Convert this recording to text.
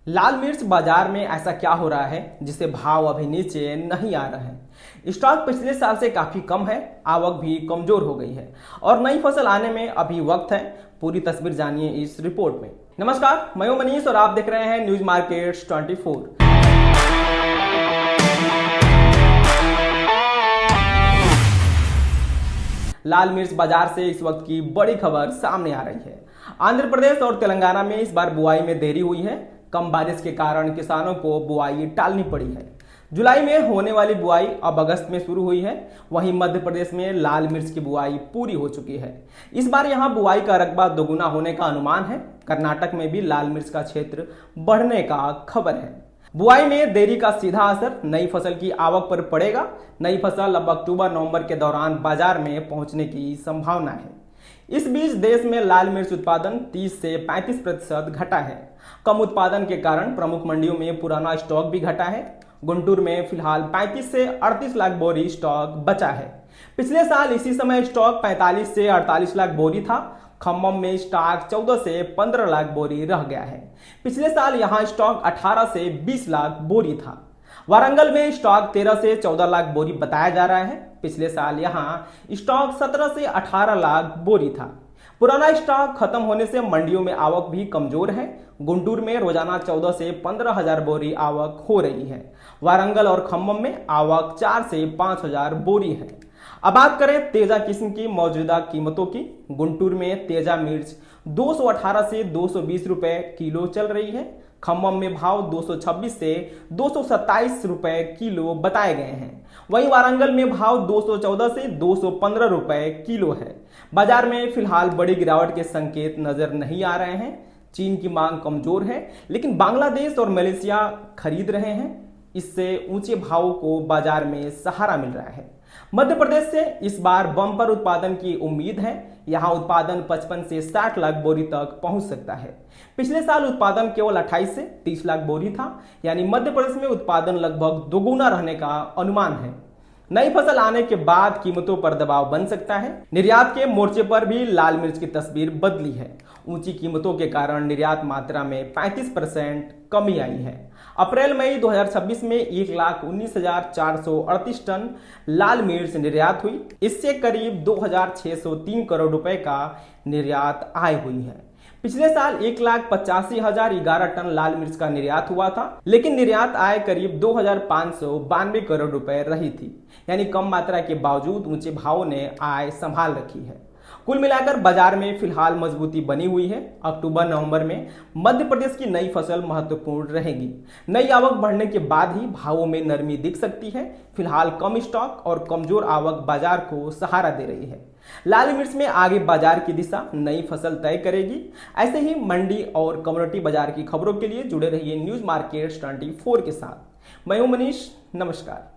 लाल मिर्च बाजार में ऐसा क्या हो रहा है जिससे भाव अभी नीचे नहीं आ रहे हैं। स्टॉक पिछले साल से काफी कम है, आवक भी कमजोर हो गई है और नई फसल आने में अभी वक्त है। पूरी तस्वीर जानिए इस रिपोर्ट में। नमस्कार, मैं हूं मनीष और आप देख रहे हैं न्यूज मार्केट्स 24। लाल मिर्च बाजार से इस वक्त की बड़ी खबर सामने आ रही है। आंध्र प्रदेश और तेलंगाना में इस बार बुआई में देरी हुई है। कम बारिश के कारण किसानों को बुआई टालनी पड़ी है। जुलाई में होने वाली बुआई अब अगस्त में शुरू हुई है। वहीं मध्य प्रदेश में लाल मिर्च की बुआई पूरी हो चुकी है। इस बार यहां बुआई का रकबा दोगुना होने का अनुमान है। कर्नाटक में भी लाल मिर्च का क्षेत्र बढ़ने का खबर है। बुआई में देरी का सीधा असर नई फसल की आवक पर पड़ेगा। नई फसल अब अक्टूबर नवंबर के दौरान बाजार में पहुंचने की संभावना है। इस बीच देश में लाल मिर्च उत्पादन 30 से 35% घटा है। कम उत्पादन के कारण प्रमुख मंडियों में पुराना स्टॉक भी घटा है। गुंटूर में फिलहाल 35 से 38 लाख बोरी स्टॉक बचा है। पिछले साल इसी समय स्टॉक 45 से 48 लाख बोरी था। खम्मम में स्टॉक 14 से 15 लाख बोरी रह गया है। पिछले साल यहां स्टॉक 18 से 20 लाख बोरी था। वारंगल में स्टॉक 13 से 14 लाख बोरी बताया जा रहा है। पिछले साल यहां स्टॉक 17 से 18 लाख बोरी था। पुराना स्टॉक खत्म होने से मंडियों में आवक भी कमजोर है। गुंटूर में रोजाना 14 से 15 हजार बोरी आवक हो रही है। वारंगल और खम्मम में आवक 4 से 5 हजार बोरी है। अब बात करें तेजा किस्म की मौजूदा कीमतों की। गुंटूर में तेजा मिर्च 218 से 220 रुपए किलो चल रही है। खम्मम में भाव 226 से 227 रुपए किलो बताए गए हैं। वहीं वारंगल में भाव 214 से 215 रुपए किलो है। बाजार में फिलहाल बड़ी गिरावट के संकेत नजर नहीं आ रहे हैं। चीन की मांग कमजोर है, लेकिन बांग्लादेश और मलेशिया खरीद रहे हैं। इससे ऊंचे भावों को बाजार में सहारा मिल रहा है। मध्य प्रदेश से इस बार बम्पर उत्पादन की उम्मीद है। यहां उत्पादन 55 से 60 लाख बोरी तक पहुंच सकता है। पिछले साल उत्पादन केवल 28 से 30 लाख बोरी था, यानी मध्य प्रदेश में उत्पादन लगभग दोगुना रहने का अनुमान है। नई फसल आने के बाद कीमतों पर दबाव बन सकता है। निर्यात के मोर्चे पर भी लाल मिर्च की तस्वीर बदली है। ऊंची कीमतों के कारण निर्यात मात्रा में 35% कमी आई है। अप्रैल मई 2026 में 1,19,438 टन लाल मिर्च निर्यात हुई। इससे करीब 2,603 करोड़ रुपए का निर्यात आय हुई है। पिछले साल 1,85,011 टन लाल मिर्च का निर्यात हुआ था, लेकिन निर्यात आय करीब 2,592 करोड़ रुपए रही थी। यानी कम मात्रा के बावजूद ऊंचे भावों ने आय संभाल रखी है। कुल मिलाकर बाजार में फिलहाल मजबूती बनी हुई है। अक्टूबर नवंबर में मध्य प्रदेश की नई फसल महत्वपूर्ण रहेगी। नई आवक बढ़ने के बाद ही भावों में नरमी दिख सकती है। फिलहाल कम स्टॉक और कमजोर आवक बाजार को सहारा दे रही है। लाल मिर्च में आगे बाजार की दिशा नई फसल तय करेगी। ऐसे ही मंडी और कम्युनिटी बाजार की खबरों के लिए जुड़े रहिए न्यूज मार्केट्स 24 के साथ। मैं हूं मनीष, नमस्कार।